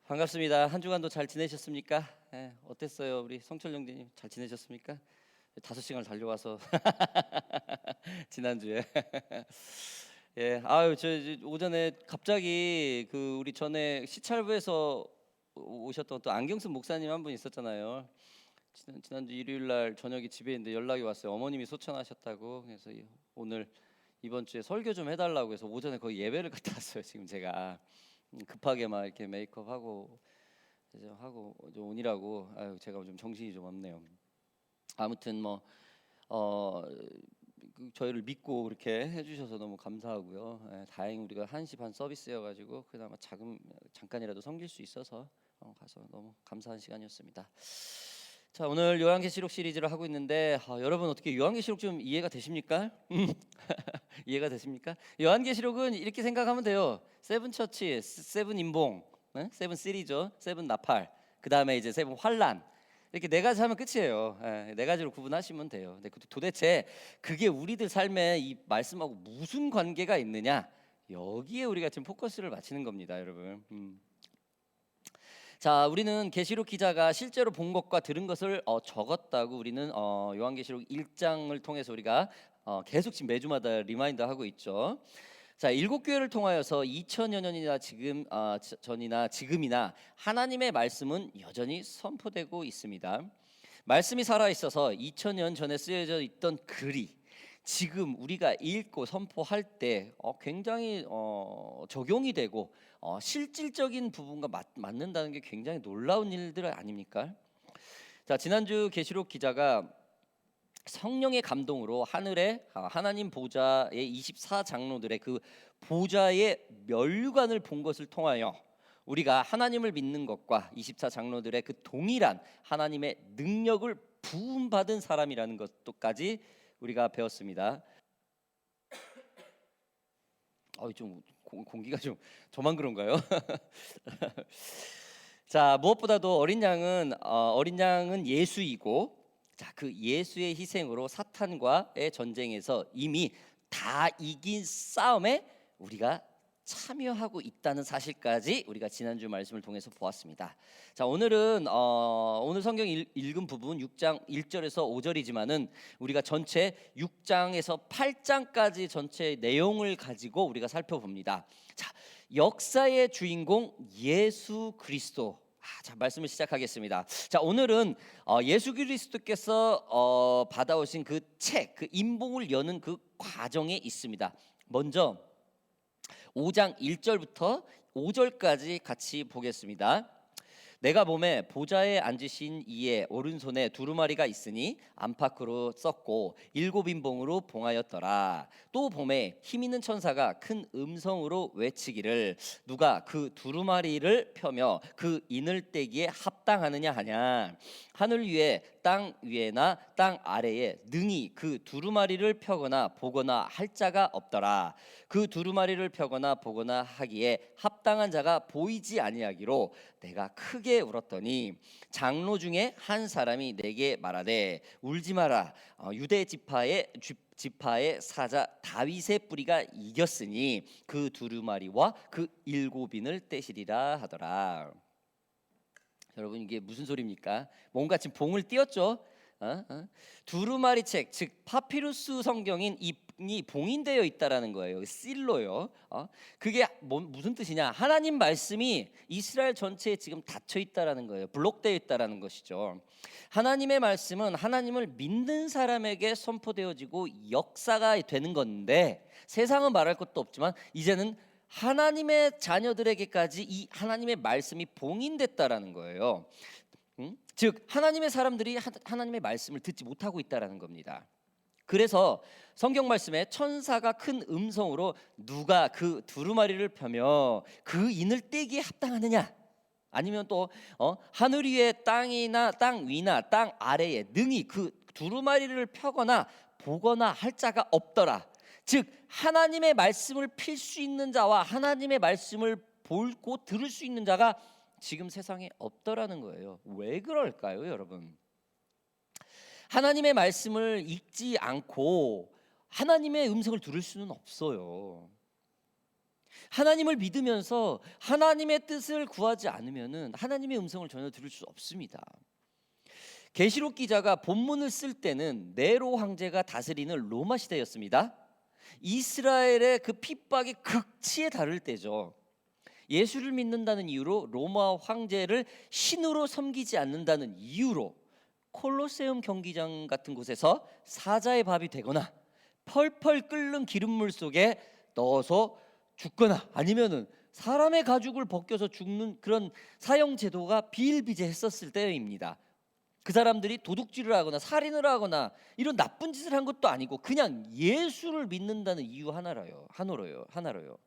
반갑습니다. 한 주간도 잘 지내셨습니까? 어땠어요? 우리 성철 형제님 잘 지내셨습니까? 5시간을 달려와서 지난주에 아유 오전에 갑자기 그 우리 전에 시찰부에서 오셨던 또 안경쓴 목사님 한 분 있었잖아요. 지난주 일요일 날 저녁에 집에 있는데 연락이 왔어요. 어머님이 소천하셨다고. 그래서 오늘 이번 주에 설교 좀 해달라고 해서 오전에 거의 예배를 갔다 왔어요. 지금 제가 급하게 막 이렇게 메이크업하고 이제 하고 좀 오니라고. 아유 제가 좀 정신이 좀 없네요. 아무튼 저희를 믿고 그렇게 해주셔서 너무 감사하고요. 다행히 우리가 1시 반 서비스여가지고 그나마 잠깐이라도 섬길 수 있어서 가서 너무 감사한 시간이었습니다. 자, 오늘 요한계시록 시리즈를 하고 있는데 여러분 어떻게 요한계시록 좀 이해가 되십니까? 이해가 되십니까? 요한계시록은 이렇게 생각하면 돼요. 세븐 처치, 세븐 인봉, 세븐 시리죠. 세븐 나팔, 그 다음에 이제 세븐 환란, 이렇게 4가지 하면 끝이에요. 4가지로 구분하시면 돼요. 근데 도대체 그게 우리들 삶에 이 말씀하고 무슨 관계가 있느냐? 여기에 우리가 지금 포커스를 맞추는 겁니다, 여러분. 자, 우리는 계시록 기자가 실제로 본 것과 들은 것을 적었다고 우리는 요한계시록 1장을 통해서 우리가 계속 지금 매주마다 리마인드하고 있죠. 자, 7교회를 통하여서 2000여 년이나 전이나 지금이나 하나님의 말씀은 여전히 선포되고 있습니다. 말씀이 살아 있어서 2000년 전에 쓰여져 있던 글이 지금 우리가 읽고 선포할 때 굉장히 적용이 되고 실질적인 부분과 맞는다는 게 굉장히 놀라운 일들 아닙니까? 자, 지난주 계시록 기자가 성령의 감동으로 하늘에 하나님 보좌의 24장로들의 그 보좌의 멸관을 본 것을 통하여 우리가 하나님을 믿는 것과 24장로들의 그 동일한 하나님의 능력을 부음받은 사람이라는 것도까지 우리가 배웠습니다. 좀 공기가 좀 저만 그런가요? 자, 무엇보다도 어린 양은 예수이고, 자, 그 예수의 희생으로 사탄과의 전쟁에서 이미 다 이긴 싸움에 우리가 참여하고 있다는 사실까지 우리가 지난주 말씀을 통해서 보았습니다. 자, 오늘은 오늘 성경 읽은 부분 6장 1절에서 5절이지만은 우리가 전체 6장에서 8장까지 전체 내용을 가지고 우리가 살펴봅니다. 자, 역사의 주인공 예수 그리스도. 자, 말씀을 시작하겠습니다. 자, 오늘은 예수 그리스도께서 받아오신 그 책, 그 인봉을 여는 그 과정에 있습니다. 먼저 5장 1절부터 5절까지 같이 보겠습니다. 내가 보매 보좌에 앉으신 이의 오른손에 두루마리가 있으니 안팎으로 썼고 7인봉으로 봉하였더라. 또 보매 힘있는 천사가 큰 음성으로 외치기를 누가 그 두루마리를 펴며 그 이늘 떼기에 합당하느냐 하냐. 하늘 위에 땅 위에나 땅 아래에 능히 그 두루마리를 펴거나 보거나 할 자가 없더라. 그 두루마리를 펴거나 보거나 하기에 합당한 자가 보이지 아니하기로 내가 크게 울었더니 장로 중에 한 사람이 내게 말하되 울지 마라. 유대 지파의 사자 다윗의 뿌리가 이겼으니 그 두루마리와 그 7인을 떼시리라 하더라. 여러분 이게 무슨 소리입니까? 뭔가 지금 봉을 띄었죠. 두루마리 책, 즉 파피루스 성경인 이 봉인되어 있다라는 거예요. 실로요. 그게 무슨 뜻이냐? 하나님 말씀이 이스라엘 전체에 지금 닫혀 있다라는 거예요. 블록되어 있다라는 것이죠. 하나님의 말씀은 하나님을 믿는 사람에게 선포되어지고 역사가 되는 건데, 세상은 말할 것도 없지만 이제는 하나님의 자녀들에게까지 이 하나님의 말씀이 봉인됐다라는 거예요. 즉 하나님의 사람들이 하나님의 말씀을 듣지 못하고 있다라는 겁니다. 그래서 성경 말씀에 천사가 큰 음성으로 누가 그 두루마리를 펴며 그 인을 떼기에 합당하느냐, 아니면 또 하늘 위에 땅이나 땅 위나 땅 아래에 능히 그 두루마리를 펴거나 보거나 할 자가 없더라. 즉 하나님의 말씀을 필 수 있는 자와 하나님의 말씀을 보고 들을 수 있는 자가 지금 세상에 없더라는 거예요. 왜 그럴까요, 여러분? 하나님의 말씀을 읽지 않고 하나님의 음성을 들을 수는 없어요. 하나님을 믿으면서 하나님의 뜻을 구하지 않으면은 하나님의 음성을 전혀 들을 수 없습니다. 계시록 기자가 본문을 쓸 때는 네로 황제가 다스리는 로마 시대였습니다. 이스라엘의 그 핍박이 극치에 달을 때죠. 예수를 믿는다는 이유로 로마 황제를 신으로 섬기지 않는다는 이유로 콜로세움 경기장 같은 곳에서 사자의 밥이 되거나 펄펄 끓는 기름물 속에 넣어서 죽거나 아니면은 사람의 가죽을 벗겨서 죽는 그런 사형 제도가 비일비재했었을 때입니다. 그 사람들이 도둑질을 하거나 살인을 하거나 이런 나쁜 짓을 한 것도 아니고 그냥 예수를 믿는다는 이유 하나로요.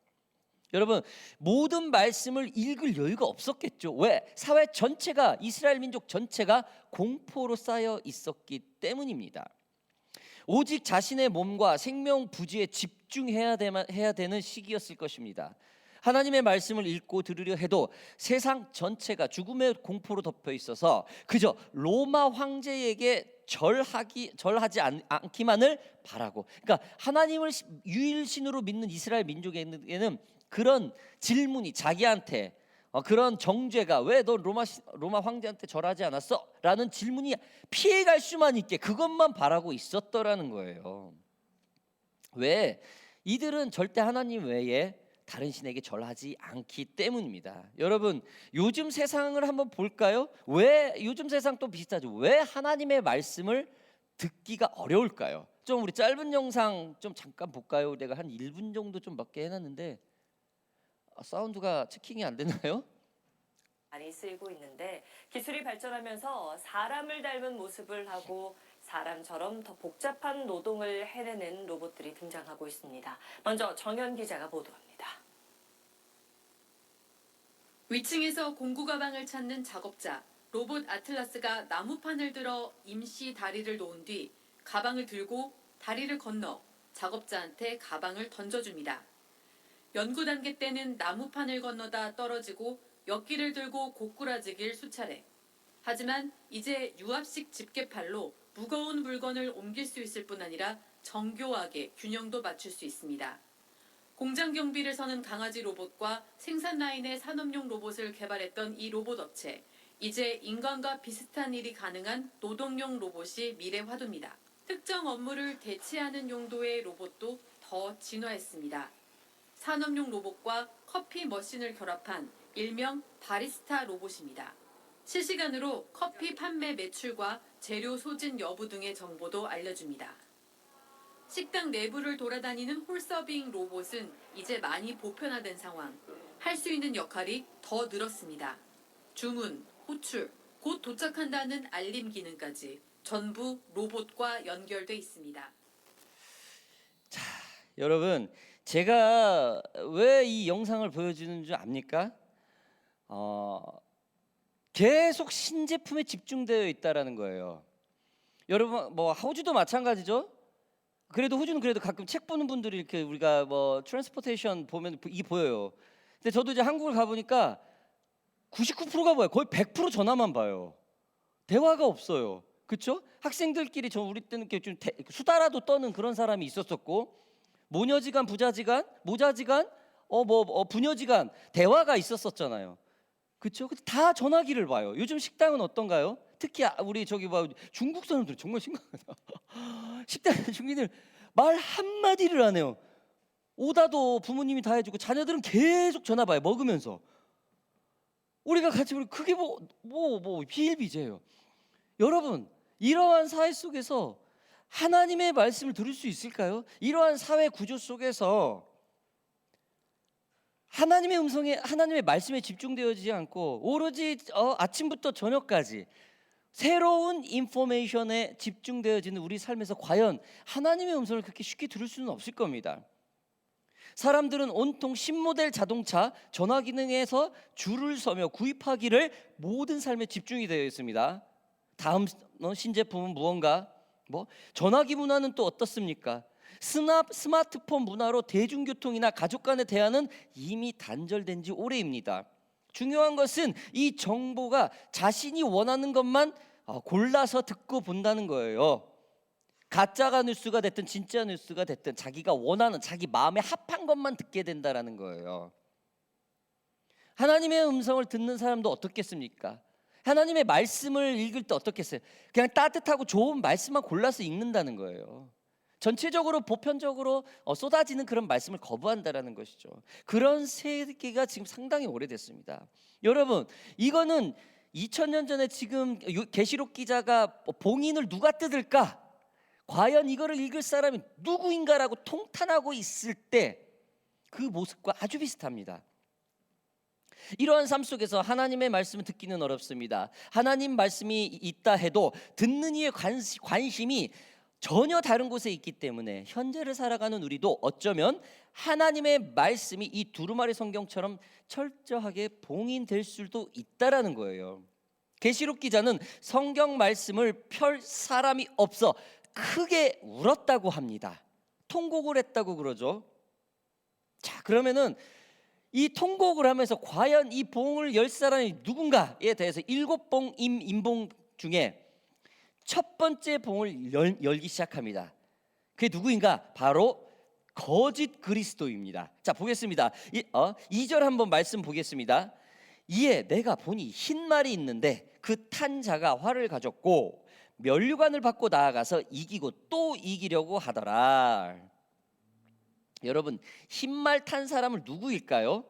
여러분, 모든 말씀을 읽을 여유가 없었겠죠. 왜? 사회 전체가, 이스라엘 민족 전체가 공포로 쌓여 있었기 때문입니다. 오직 자신의 몸과 생명 부지에 집중해야 되는 시기였을 것입니다. 하나님의 말씀을 읽고 들으려 해도 세상 전체가 죽음의 공포로 덮여 있어서 그저 로마 황제에게 절하지 않기만을 바라고, 그러니까 하나님을 유일신으로 믿는 이스라엘 민족에는 그런 질문이 자기한테 그런 정죄가 왜 너 로마 황제한테 절하지 않았어? 라는 질문이 피해갈 수만 있게 그것만 바라고 있었더라는 거예요. 왜? 이들은 절대 하나님 외에 다른 신에게 절하지 않기 때문입니다. 여러분, 요즘 세상을 한번 볼까요? 왜 요즘 세상 또 비슷하죠? 왜 하나님의 말씀을 듣기가 어려울까요? 좀 우리 짧은 영상 좀 잠깐 볼까요? 내가 한 1분 정도 좀 몇 개 해놨는데 사운드가 체킹이 안 되나요? 많이 쓰이고 있는데 기술이 발전하면서 사람을 닮은 모습을 하고 사람처럼 더 복잡한 노동을 해내는 로봇들이 등장하고 있습니다. 먼저 정현 기자가 보도합니다. 위층에서 공구 가방을 찾는 작업자, 로봇 아틀라스가 나무판을 들어 임시 다리를 놓은 뒤 가방을 들고 다리를 건너 작업자한테 가방을 던져줍니다. 연구 단계 때는 나무판을 건너다 떨어지고 역기를 들고 고꾸라지길 수차례. 하지만 이제 유압식 집게팔로 무거운 물건을 옮길 수 있을 뿐 아니라 정교하게 균형도 맞출 수 있습니다. 공장 경비를 서는 강아지 로봇과 생산 라인의 산업용 로봇을 개발했던 이 로봇 업체. 이제 인간과 비슷한 일이 가능한 노동용 로봇이 미래 화두입니다. 특정 업무를 대체하는 용도의 로봇도 더 진화했습니다. 산업용 로봇과 커피 머신을 결합한 일명 바리스타 로봇입니다. 실시간으로 커피 판매 매출과 재료 소진 여부 등의 정보도 알려줍니다. 식당 내부를 돌아다니는 홀서빙 로봇은 이제 많이 보편화된 상황. 할 수 있는 역할이 더 늘었습니다. 주문, 호출, 곧 도착한다는 알림 기능까지 전부 로봇과 연결돼 있습니다. 자, 여러분, 제가 왜 이 영상을 보여주는 줄 압니까? 계속 신제품에 집중되어 있다라는 거예요. 여러분, 뭐 호주도 마찬가지죠. 그래도 호주는 그래도 가끔 책 보는 분들이 이렇게 우리가 뭐 트랜스포테이션 보면 이게 보여요. 근데 저도 이제 한국을 가보니까 99%가 뭐예요? 거의 100% 전화만 봐요. 대화가 없어요. 그렇죠? 학생들끼리 우리 때는 이렇게 좀 수다라도 떠는 그런 사람이 있었었고, 모녀지간, 부자지간, 모자지간, 부녀지간 대화가 있었었잖아요. 그렇죠? 다 전화기를 봐요. 요즘 식당은 어떤가요? 특히 우리 중국 사람들 정말 심각하다. 식당 중국인들 말 한마디를 안 해요. 오다도 부모님이 다 해주고 자녀들은 계속 전화 봐요. 먹으면서. 우리가 같이 그게 비일비재예요. 여러분, 이러한 사회 속에서 하나님의 말씀을 들을 수 있을까요? 이러한 사회 구조 속에서 하나님의 음성에, 하나님의 말씀에 집중되어지지 않고 오로지 아침부터 저녁까지 새로운 인포메이션에 집중되어지는 우리 삶에서 과연 하나님의 음성을 그렇게 쉽게 들을 수는 없을 겁니다. 사람들은 온통 신모델 자동차 전화 기능에서 줄을 서며 구입하기를 모든 삶에 집중이 되어 있습니다. 다음 신제품은 무언가? 전화기 문화는 또 어떻습니까? 스마트폰 문화로 대중교통이나 가족 간의 대화는 이미 단절된 지 오래입니다. 중요한 것은 이 정보가 자신이 원하는 것만 골라서 듣고 본다는 거예요. 가짜가 뉴스가 됐든 진짜 뉴스가 됐든 자기가 원하는 자기 마음에 합한 것만 듣게 된다라는 거예요. 하나님의 음성을 듣는 사람도 어떻겠습니까? 하나님의 말씀을 읽을 때 어떻겠어요? 그냥 따뜻하고 좋은 말씀만 골라서 읽는다는 거예요. 전체적으로 보편적으로 쏟아지는 그런 말씀을 거부한다라는 것이죠. 그런 세계가 지금 상당히 오래됐습니다. 여러분, 이거는 2000년 전에 지금 계시록 기자가 봉인을 누가 뜯을까? 과연 이거를 읽을 사람이 누구인가라고 통탄하고 있을 때 그 모습과 아주 비슷합니다. 이러한 삶 속에서 하나님의 말씀을 듣기는 어렵습니다. 하나님 말씀이 있다 해도 듣는 이의 관심이 전혀 다른 곳에 있기 때문에 현재를 살아가는 우리도 어쩌면 하나님의 말씀이 이 두루마리 성경처럼 철저하게 봉인될 수도 있다라는 거예요. 계시록 기자는 성경 말씀을 펼 사람이 없어 크게 울었다고 합니다. 통곡을 했다고 그러죠. 자, 그러면은 이 통곡을 하면서 과연 이 봉을 열 사람이 누군가에 대해서 7봉 임봉 중에 첫 번째 봉을 열기 시작합니다. 그게 누구인가? 바로 거짓 그리스도입니다. 자, 보겠습니다. 2절 한번 말씀 보겠습니다. 이에 내가 보니 흰 말이 있는데 그 탄 자가 활을 가졌고 면류관을 받고 나아가서 이기고 또 이기려고 하더라. 여러분, 흰말 탄 사람은 누구일까요?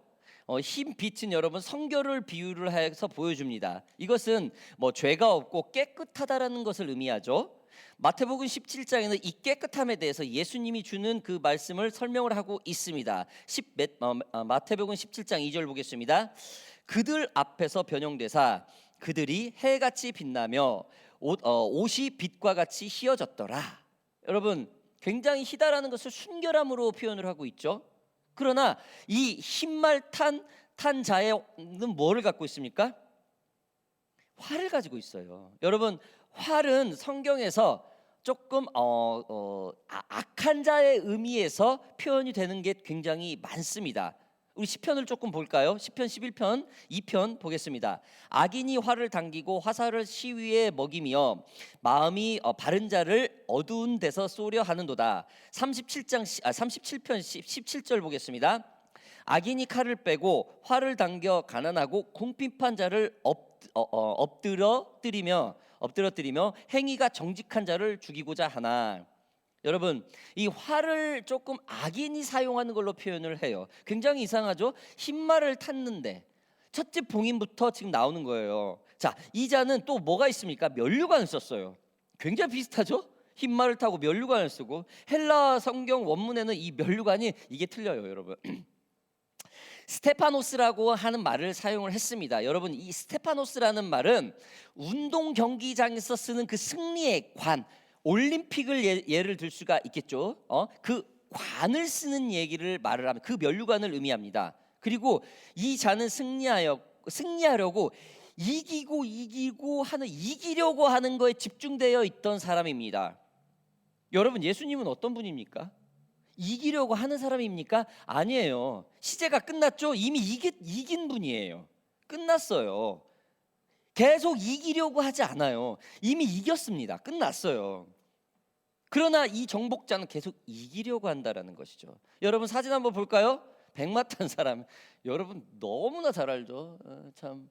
흰 빛은 여러분 성결을 비유를 해서 보여줍니다. 이것은 뭐 죄가 없고 깨끗하다라는 것을 의미하죠. 마태복음 17장에는 이 깨끗함에 대해서 예수님이 주는 그 말씀을 설명을 하고 있습니다. 마태복음 17장 2절 보겠습니다. 그들 앞에서 변형되사 그들이 해같이 빛나며 옷이 빛과 같이 희어졌더라. 여러분, 굉장히 희다라는 것을 순결함으로 표현을 하고 있죠. 그러나 이 흰말 탄 자는 뭐를 갖고 있습니까? 활을 가지고 있어요. 여러분, 활은 성경에서 조금 악한 자의 의미에서 표현이 되는 게 굉장히 많습니다. 우리 시편을 조금 볼까요? 시편 11편 2편 보겠습니다. 악인이 활을 당기고 화살을 시위에 먹이며 마음이 바른 자를 어두운 데서 쏘려 하는도다. 37편 17절 보겠습니다. 악인이 칼을 빼고 활을 당겨 가난하고 궁핍한 자를 엎드러뜨리며 행위가 정직한 자를 죽이고자 하나. 여러분, 이 활을 조금 악인이 사용하는 걸로 표현을 해요. 굉장히 이상하죠? 흰말을 탔는데 첫째 봉인부터 지금 나오는 거예요. 자, 이 자는 또 뭐가 있습니까? 면류관을 썼어요. 굉장히 비슷하죠? 흰말을 타고 면류관을 쓰고, 헬라 성경 원문에는 이 면류관이 이게 틀려요, 여러분. 스테파노스라고 하는 말을 사용을 했습니다. 여러분, 이 스테파노스라는 말은 운동 경기장에서 쓰는 그 승리의 관, 올림픽을 예를 들 수가 있겠죠. 그 관을 쓰는 얘기를 말을 하면 그 면류관을 의미합니다. 그리고 이 자는 승리하려고 이기려고 하는 거에 집중되어 있던 사람입니다. 여러분, 예수님은 어떤 분입니까? 이기려고 하는 사람입니까? 아니에요. 시제가 끝났죠. 이미 이긴 분이에요. 끝났어요. 계속 이기려고 하지 않아요. 이미 이겼습니다. 끝났어요. 그러나 이 정복자는 계속 이기려고 한다라는 것이죠. 여러분, 사진 한번 볼까요? 백마 탄 사람. 여러분 너무나 잘 알죠. 참,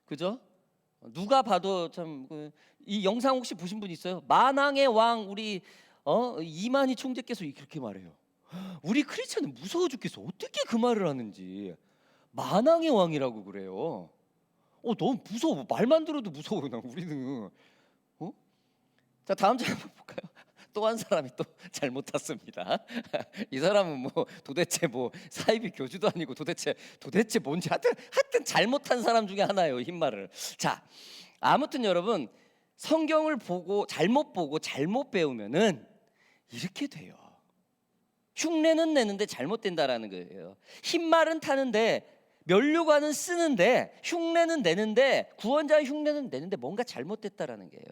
그죠? 누가 봐도 참, 이 영상 혹시 보신 분 있어요? 만왕의 왕 우리 이만희 총재께서 이렇게 말해요. 우리 크리스천은 무서워 죽겠어. 어떻게 그 말을 하는지. 만왕의 왕이라고 그래요. 너무 무서워. 말만 들어도 무서워. 그냥 우리는. 자, 다음 장 한번 볼까요? 또 한 사람이 또 잘못 탔습니다. 이 사람은 뭐 도대체 뭐 사이비 교주도 아니고 도대체 뭔지 하여튼 잘못한 사람 중에 하나예요. 흰말을. 자, 아무튼 여러분, 성경을 보고 잘못 배우면은 이렇게 돼요. 흉내는 내는데 잘못된다라는 거예요. 흰말은 타는데 면류관은 쓰는데 흉내는 내는데 구원자의 흉내는 내는데 뭔가 잘못됐다라는 거예요.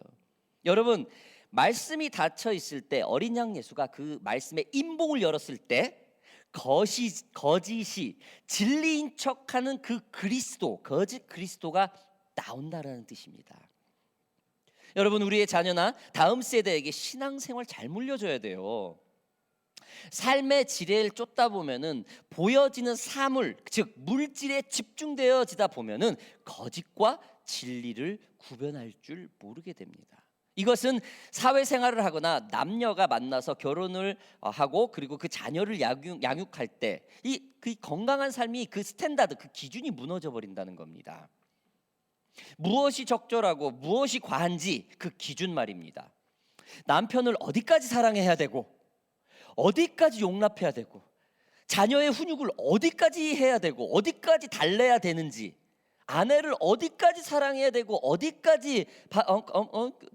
여러분, 말씀이 닫혀 있을 때 어린 양 예수가 그 말씀의 임봉을 열었을 때 거짓이 진리인 척하는 그 그리스도, 거짓 그리스도가 나온다라는 뜻입니다. 여러분, 우리의 자녀나 다음 세대에게 신앙생활 잘 물려줘야 돼요. 삶의 지혜를 쫓다 보면은 보여지는 사물, 즉 물질에 집중되어지다 보면은 거짓과 진리를 구별할 줄 모르게 됩니다. 이것은 사회생활을 하거나 남녀가 만나서 결혼을 하고 그리고 그 자녀를 양육할 때 그 건강한 삶이 그 스탠다드, 그 기준이 무너져 버린다는 겁니다. 무엇이 적절하고 무엇이 과한지 그 기준 말입니다. 남편을 어디까지 사랑해야 되고 어디까지 용납해야 되고 자녀의 훈육을 어디까지 해야 되고 어디까지 달래야 되는지, 아내를 어디까지 사랑해야 되고 어디까지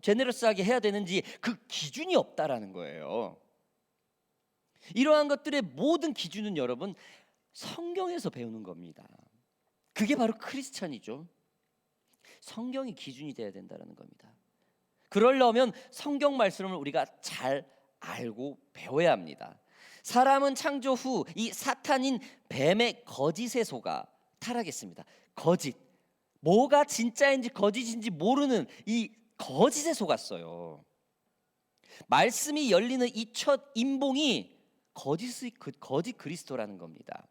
제네러스하게 해야 되는지 그 기준이 없다라는 거예요. 이러한 것들의 모든 기준은 여러분 성경에서 배우는 겁니다. 그게 바로 크리스찬이죠. 성경이 기준이 돼야 된다는 겁니다. 그러려면 성경 말씀을 우리가 잘 알고 배워야 합니다. 사람은 창조 후 이 사탄인 뱀의 거짓에 속아 타락했습니다. 거짓, 뭐가 진짜인지 거짓인지 모르는 이 거짓에 속았어요. 말씀이 열리는 이 첫 인봉이 거짓 그리스도라는 겁니다.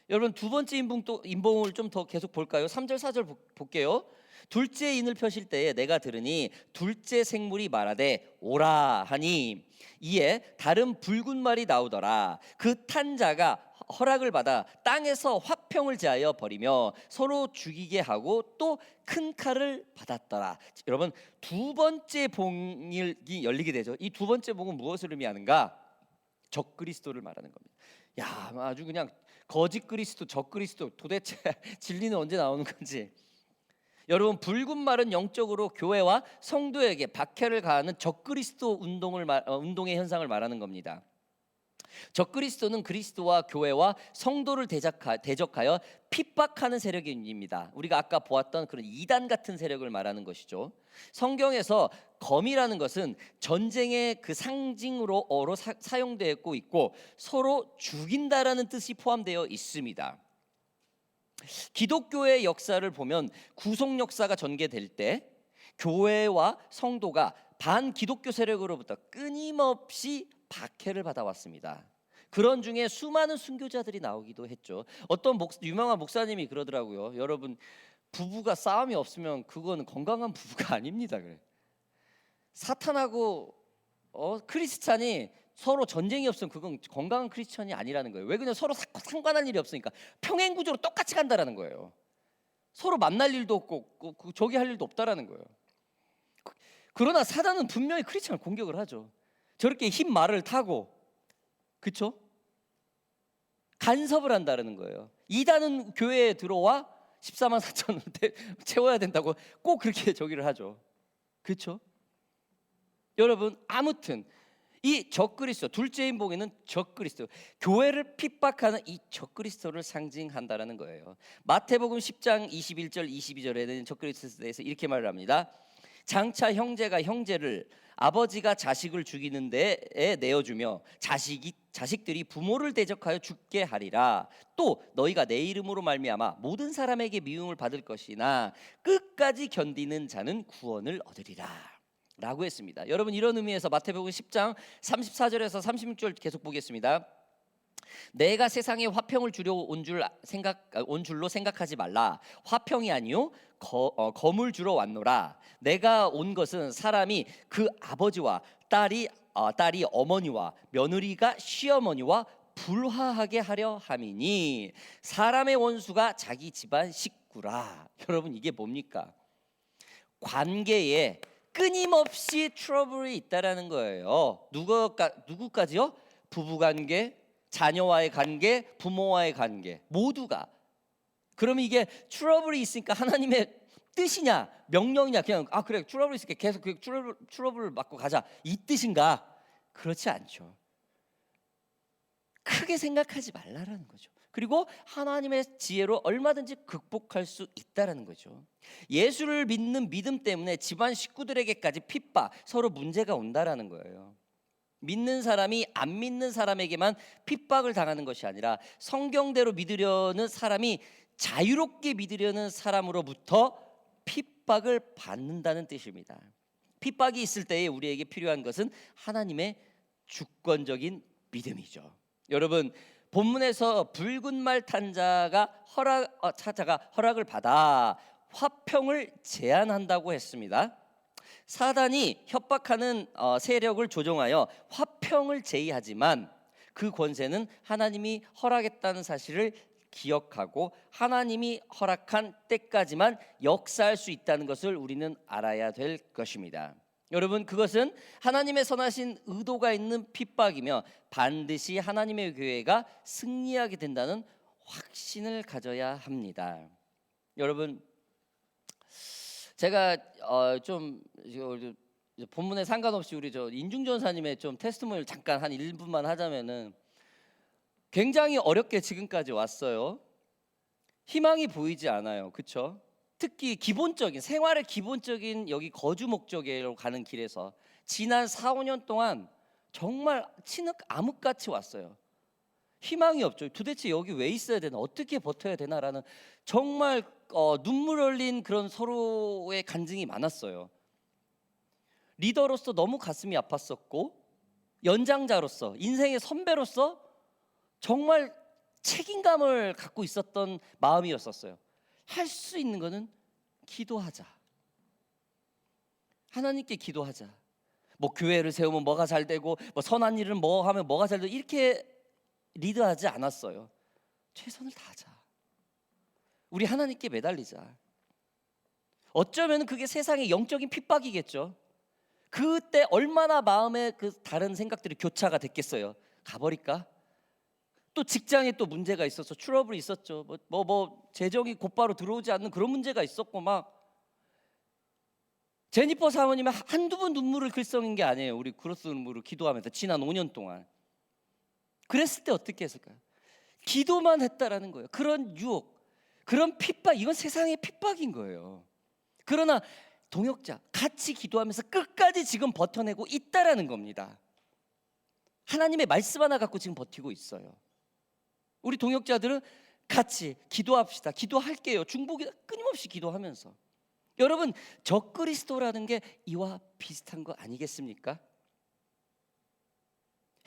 여러분, 두 번째 인봉을 좀 더 계속 볼까요? 3절 4절 볼게요. 둘째 인을 펴실 때에 내가 들으니 둘째 생물이 말하되 오라 하니 이에 다른 붉은 말이 나오더라. 그 탄 자가 허락을 받아 땅에서 화평을 제하여 버리며 서로 죽이게 하고 또 큰 칼을 받았더라. 여러분, 두 번째 봉이 열리게 되죠. 이 두 번째 봉은 무엇을 의미하는가? 적그리스도를 말하는 겁니다. 야, 아주 그냥 거짓 그리스도, 적그리스도, 도대체 진리는 언제 나오는 건지. 여러분, 붉은 말은 영적으로 교회와 성도에게 박해를 가하는 적그리스도 운동의 현상을 말하는 겁니다. 적그리스도는 그리스도와 교회와 성도를 대적하여 핍박하는 세력입니다. 우리가 아까 보았던 그런 이단 같은 세력을 말하는 것이죠. 성경에서 검이라는 것은 전쟁의 그 상징으로 사용되고 있고 서로 죽인다라는 뜻이 포함되어 있습니다. 기독교의 역사를 보면 구속 역사가 전개될 때 교회와 성도가 반기독교 세력으로부터 끊임없이 박해를 받아왔습니다. 그런 중에 수많은 순교자들이 나오기도 했죠. 어떤 유명한 목사님이 그러더라고요. 여러분, 부부가 싸움이 없으면 그건 건강한 부부가 아닙니다. 그래. 사탄하고 크리스찬이 서로 전쟁이 없으면 그건 건강한 크리스찬이 아니라는 거예요. 왜 그냥 서로 상관할 일이 없으니까 평행 구조로 똑같이 간다라는 거예요. 서로 만날 일도 없고 저기 할 일도 없다라는 거예요. 그러나 사단은 분명히 크리스찬을 공격을 하죠. 저렇게 흰 말을 타고, 그렇죠? 간섭을 한다는 거예요. 이단은 교회에 들어와 14만 4천을 채워야 된다고 꼭 그렇게 저기를 하죠. 그렇죠? 여러분, 아무튼 이 적그리스도, 둘째 인봉에는 적그리스도, 교회를 핍박하는 이 적그리스도를 상징한다라는 거예요. 마태복음 10장 21절 22절에는 적그리스도에 대해서 이렇게 말을 합니다. 장차 형제가 형제를, 아버지가 자식을 죽이는 데에 내어주며 자식들이 부모를 대적하여 죽게 하리라. 또 너희가 내 이름으로 말미암아 모든 사람에게 미움을 받을 것이나 끝까지 견디는 자는 구원을 얻으리라 라고 했습니다. 여러분, 이런 의미에서 마태복음 10장 34절에서 36절 계속 보겠습니다. 내가 세상에 화평을 주려 온 줄로 생각하지 말라. 화평이 아니요 검을 주러 왔노라. 내가 온 것은 사람이 그 아버지와 딸이 어머니와 며느리가 시어머니와 불화하게 하려 함이니 사람의 원수가 자기 집안 식구라. 여러분, 이게 뭡니까? 관계에 끊임없이 트러블이 있다라는 거예요. 누구까지요? 부부관계, 자녀와의 관계, 부모와의 관계, 모두가. 그러면 이게 트러블이 있으니까 하나님의 뜻이냐 명령이냐, 그냥 그래 트러블이 있으니까 계속 그 트러블을 맞고 가자, 이 뜻인가? 그렇지 않죠. 크게 생각하지 말라라는 거죠. 그리고 하나님의 지혜로 얼마든지 극복할 수 있다라는 거죠. 예수를 믿는 믿음 때문에 집안 식구들에게까지 핍박, 서로 문제가 온다라는 거예요. 믿는 사람이 안 믿는 사람에게만 핍박을 당하는 것이 아니라 성경대로 믿으려는 사람이 자유롭게 믿으려는 사람으로부터 핍박을 받는다는 뜻입니다. 핍박이 있을 때에 우리에게 필요한 것은 하나님의 주권적인 믿음이죠. 여러분, 본문에서 붉은 말 탄 자가 허락을 받아 화평을 제안한다고 했습니다. 사단이 협박하는 세력을 조종하여 화평을 제의하지만 그 권세는 하나님이 허락했다는 사실을 기억하고 하나님이 허락한 때까지만 역사할 수 있다는 것을 우리는 알아야 될 것입니다. 여러분, 그것은 하나님의 선하신 의도가 있는 핍박이며 반드시 하나님의 교회가 승리하게 된다는 확신을 가져야 합니다. 여러분, 제가 좀 본문에 상관없이 우리 인중 전사님의 좀 테스티모니를 잠깐 한 1분만 하자면은, 굉장히 어렵게 지금까지 왔어요. 희망이 보이지 않아요. 그렇죠? 특히 기본적인 생활의 기본적인 여기 거주 목적으로 가는 길에서 지난 4, 5년 동안 정말 진흙 암흑같이 왔어요. 희망이 없죠. 도대체 여기 왜 있어야 되나, 어떻게 버텨야 되나라는 정말 눈물 흘린 그런 서로의 간증이 많았어요. 리더로서 너무 가슴이 아팠었고, 연장자로서 인생의 선배로서 정말 책임감을 갖고 있었던 마음이었었어요. 할 수 있는 거는 기도하자. 하나님께 기도하자. 뭐 교회를 세우면 뭐가 잘 되고, 뭐 선한 일은 뭐 하면 뭐가 잘 되고, 이렇게 리드하지 않았어요. 최선을 다하자. 우리 하나님께 매달리자. 어쩌면 그게 세상의 영적인 핍박이겠죠. 그때 얼마나 마음에 그 다른 생각들이 교차가 됐겠어요. 가버릴까? 또 직장에 또 문제가 있어서 트러블이 있었죠. 뭐 재정이 곧바로 들어오지 않는 그런 문제가 있었고, 막 제니퍼 사모님이 한두 번 눈물을 글썽인 게 아니에요. 우리 크로스 눈물을 기도하면서 지난 5년 동안. 그랬을 때 어떻게 했을까요? 기도만 했다라는 거예요. 그런 유혹, 그런 핍박, 이건 세상의 핍박인 거예요. 그러나 동역자 같이 기도하면서 끝까지 지금 버텨내고 있다라는 겁니다. 하나님의 말씀 하나 갖고 지금 버티고 있어요. 우리 동역자들은 같이 기도합시다. 기도할게요. 중보기도 끊임없이 기도하면서. 여러분, 적그리스도라는 게 이와 비슷한 거 아니겠습니까?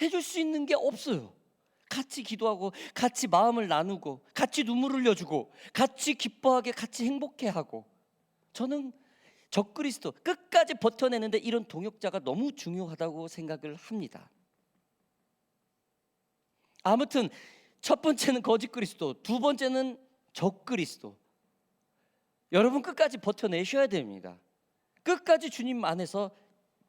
해줄 수 있는 게 없어요. 같이 기도하고, 같이 마음을 나누고, 같이 눈물 흘려주고, 같이 기뻐하게, 같이 행복해하고. 저는 적그리스도 끝까지 버텨내는데 이런 동역자가 너무 중요하다고 생각을 합니다. 아무튼 첫 번째는 거짓 그리스도, 두 번째는 적그리스도. 여러분, 끝까지 버텨내셔야 됩니다. 끝까지 주님 안에서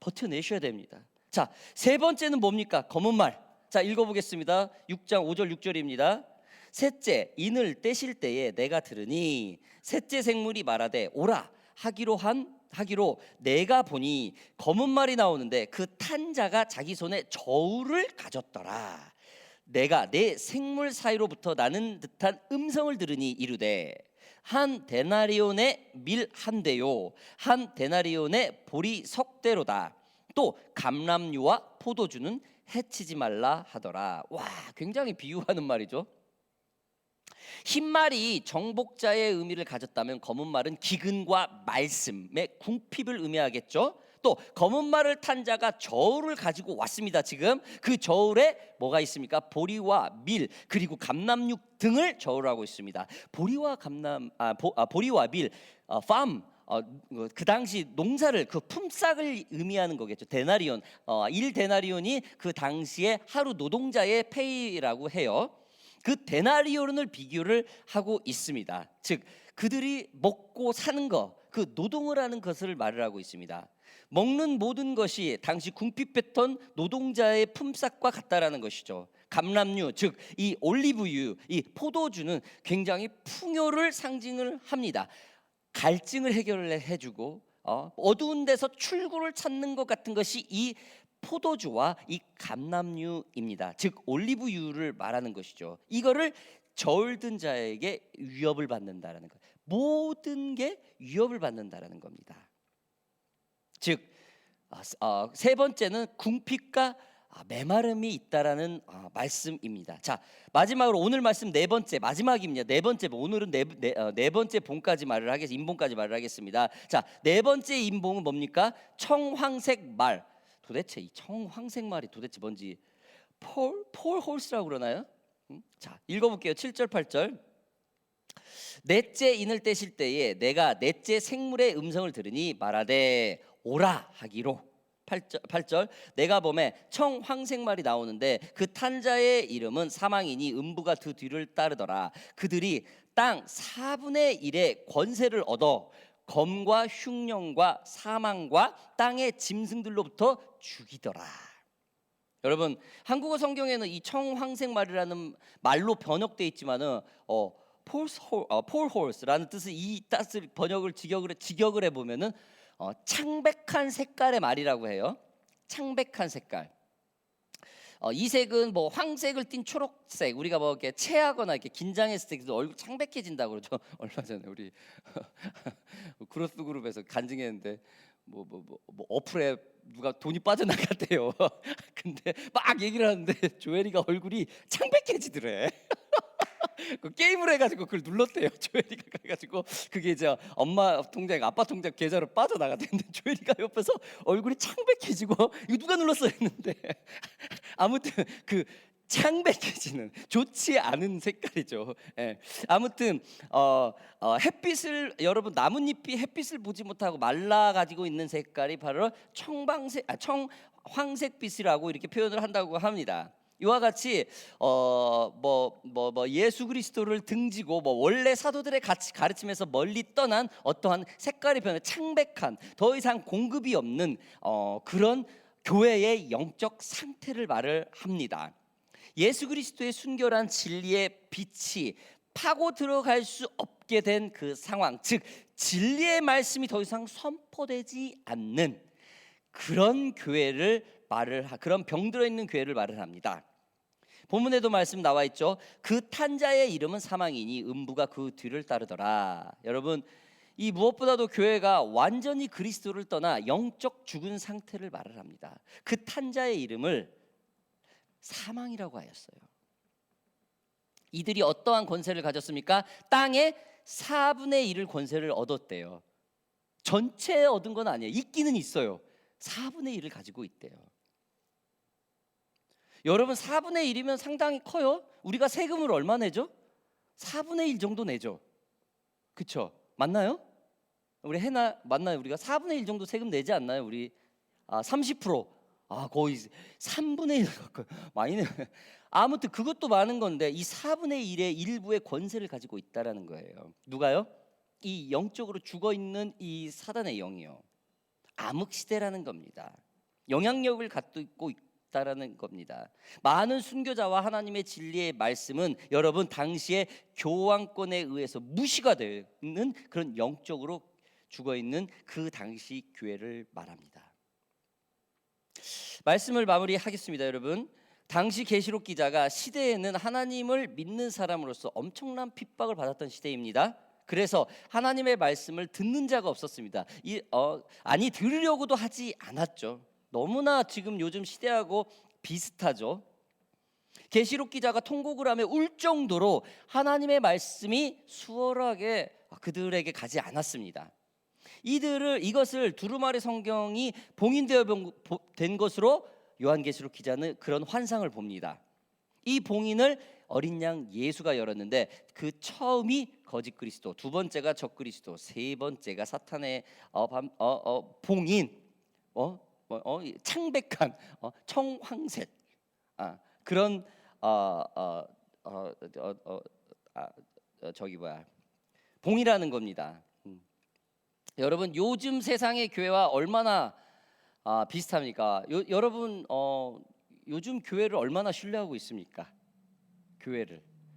버텨내셔야 됩니다. 자, 세 번째는 뭡니까? 검은 말. 자, 읽어보겠습니다. 6장 5절 6절입니다. 셋째, 인을 떼실 때에 내가 들으니 셋째 생물이 말하되 오라 하기로 내가 보니 검은 말이 나오는데 그 탄 자가 자기 손에 저울을 가졌더라. 내가 내 생물 사이로부터 나는 듯한 음성을 들으니 이르되 한 데나리온의 밀 한 대요 한 데나리온의 보리 석 대로다. 또 감람류와 포도주는 해치지 말라 하더라. 와, 굉장히 비유하는 말이죠. 흰 말이 정복자의 의미를 가졌다면 검은 말은 기근과 말씀의 궁핍을 의미하겠죠. 또 검은 말을 탄 자가 저울을 가지고 왔습니다. 지금 그 저울에 뭐가 있습니까? 보리와 밀 그리고 감람육 등을 저울하고 있습니다. 보리와 보리와 밀, 그 당시 농사를, 그 품삯을 의미하는 거겠죠. 데나리온, 1데나리온이 그 당시에 하루 노동자의 페이라고 해요. 그 데나리온을 비교를 하고 있습니다. 즉 그들이 먹고 사는 거, 그 노동을 하는 것을 말을 하고 있습니다. 먹는 모든 것이 당시 궁핍했던 노동자의 품삯과 같다라는 것이죠. 감람류, 즉 이 올리브유, 이 포도주는 굉장히 풍요를 상징을 합니다. 갈증을 해결해주고 어두운 데서 출구를 찾는 것 같은 것이 이 포도주와 이 감람류입니다. 즉 올리브유를 말하는 것이죠. 이거를 저울든 자에게 위협을 받는다라는 것, 모든 게 위협을 받는다라는 겁니다. 즉 세 번째는 궁핍과 메마름이 있다라는 말씀입니다. 자, 마지막으로 오늘 말씀 네 번째 마지막입니다. 네 번째 오늘은 네 번째 본까지 말을 하겠습니다. 인본까지 말을 하겠습니다. 자, 네 번째 인본은 뭡니까? 청황색 말. 도대체 이 청황색 말이 도대체 뭔지 폴 홀스라고 그러나요? 자, 읽어볼게요. 7절 8절. 넷째 인을 떼실 때에 내가 넷째 생물의 음성을 들으니 말하되 오라 하기로. 8절 내가 보매 청황색 말이 나오는데 그 탄자의 이름은 사망이니 음부가 그 뒤를 따르더라. 그들이 땅 4분의 1의 권세를 얻어 검과 흉령과 사망과 땅의 짐승들로부터 죽이더라. 여러분, 한국어 성경에는 이 청황색 말이라는 말로 번역되어 있지만은 폴 홀스라는 뜻을 이 뜻을 번역을 직역을 해 보면은 창백한 색깔의 말이라고 해요. 창백한 색깔. 이 색은 뭐 황색을 띤 초록색. 우리가 뭐 이렇게 체하거나 이렇게 긴장했을 때 얼굴 창백해진다고 그러죠. 얼마 전에 우리 크로스 그룹에서 간증했는데 뭐 어플에 누가 돈이 빠져나갔대요. 근데 막 얘기를 하는데 조엘이가 얼굴이 창백해지더래. 그 게임을 해가지고 그걸 눌렀대요. 조엘이가 가가지고 그게 이제 엄마 통장, 아빠 통장 계좌로 빠져나갔는데 조엘이가 옆에서 얼굴이 창백해지고 이거 누가 눌렀어 했는데 아무튼 그 창백해지는 좋지 않은 색깔이죠. 예. 아무튼 햇빛을 여러분 나뭇잎이 햇빛을 보지 못하고 말라 가지고 있는 색깔이 바로 청황색빛이라고 이렇게 표현을 한다고 합니다. 이와 같이 예수 그리스도를 등지고 원래 사도들의 가르침에서 멀리 떠난 어떠한 색깔이 변해 창백한 더 이상 공급이 없는 그런 교회의 영적 상태를 말을 합니다. 예수 그리스도의 순결한 진리의 빛이 파고 들어갈 수 없게 된 그 상황, 즉 진리의 말씀이 더 이상 선포되지 않는 그런 교회를 그런 병들어 있는 교회를 말을 합니다. 본문에도 말씀 나와 있죠. 그 탄자의 이름은 사망이니 음부가 그 뒤를 따르더라. 여러분, 이 무엇보다도 교회가 완전히 그리스도를 떠나 영적 죽은 상태를 말을 합니다. 그 탄자의 이름을 사망이라고 하였어요. 이들이 어떠한 권세를 가졌습니까? 땅의 4분의 1을 권세를 얻었대요. 전체에 얻은 건 아니에요. 있기는 있어요. 4분의 1을 가지고 있대요. 여러분, 4분의 1이면 상당히 커요. 우리가 세금을 얼마 내죠? 4분의 1 정도 내죠. 그쵸? 맞나요? 우리 맞나요? 우리가 4분의 1 정도 세금 내지 않나요? 우리 30%. 거의 3분의 1 가까이 많이 내. 아무튼 그것도 많은 건데 이 4분의 1의 일부의 권세를 가지고 있다라는 거예요. 누가요? 이 영적으로 죽어 있는 이 사단의 영이요. 암흑 시대라는 겁니다. 영향력을 갖고 있다라는 겁니다. 많은 순교자와 하나님의 진리의 말씀은 여러분 당시에 교황권에 의해서 무시가 되는 그런 영적으로 죽어 있는 그 당시 교회를 말합니다. 말씀을 마무리하겠습니다, 여러분. 당시 계시록 기자가 시대에는 하나님을 믿는 사람으로서 엄청난 핍박을 받았던 시대입니다. 그래서 하나님의 말씀을 듣는 자가 없었습니다. 들으려고도 하지 않았죠. 너무나 지금 요즘 시대하고 비슷하죠. 계시록 기자가 통곡을 하며 울 정도로 하나님의 말씀이 수월하게 그들에게 가지 않았습니다. 이것을 두루마리 성경이 봉인되어 된 것으로 요한계시록 기자는 그런 환상을 봅니다. 이 봉인을 어린 양 예수가 열었는데 그 처음이 거짓 그리스도, 두 번째가 적 그리스도, 세 번째가 사탄의 봉인, 창백한 청황색 그런 봉이라는 겁니다. 여러분, 요즘 세상의 교회와 얼마나 비슷합니까? 여러분 요즘 교회를 얼마나 신뢰하고 있습니까?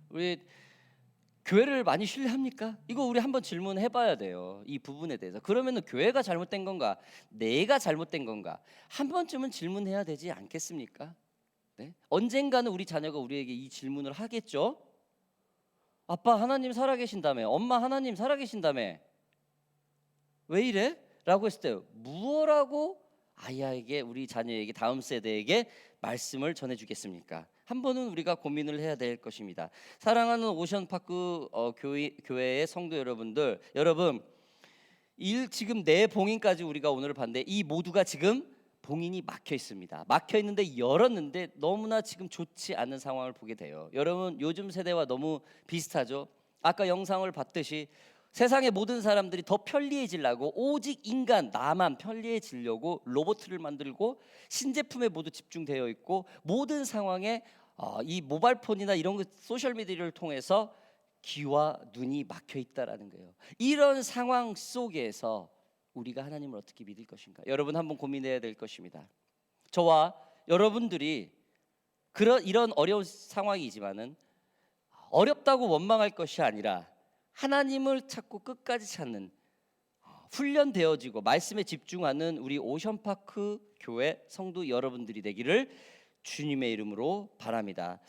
우리 교회를 많이 신뢰합니까? 이거 우리 한번 질문해봐야 돼요. 이 부분에 대해서. 그러면은 교회가 잘못된 건가, 내가 잘못된 건가 한 번쯤은 질문해야 되지 않겠습니까? 네? 언젠가는 우리 자녀가 우리에게 이 질문을 하겠죠. 아빠 하나님 살아계신다며, 엄마 하나님 살아계신다며, 왜 이래? 라고 했을 때 무엇라고 아이에게, 우리 자녀에게, 다음 세대에게 말씀을 전해주겠습니까? 한 번은 우리가 고민을 해야 될 것입니다. 사랑하는 오션파크 교회의 성도 여러분들, 여러분 지금 내 봉인까지 우리가 오늘 봤는데 이 모두가 지금 봉인이 막혀 있습니다. 막혀 있는데 열었는데 너무나 지금 좋지 않은 상황을 보게 돼요. 여러분 요즘 세대와 너무 비슷하죠? 아까 영상을 봤듯이 세상의 모든 사람들이 더 편리해지려고 오직 인간 나만 편리해지려고 로봇을 만들고 신제품에 모두 집중되어 있고 모든 상황에 이 모바일폰이나 이런 소셜 미디어를 통해서 귀와 눈이 막혀 있다라는 거예요. 이런 상황 속에서 우리가 하나님을 어떻게 믿을 것인가? 여러분 한번 고민해야 될 것입니다. 저와 여러분들이 이런 어려운 상황이지만은 어렵다고 원망할 것이 아니라 하나님을 찾고 끝까지 찾는 훈련되어지고 말씀에 집중하는 우리 오션파크 교회 성도 여러분들이 되기를 주님의 이름으로 바랍니다.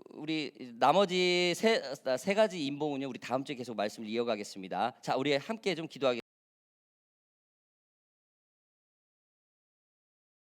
우리 나머지 세 가지 인봉은요 우리 다음 주에 계속 말씀을 이어가겠습니다. 자, 우리 함께 좀 기도하겠습니다.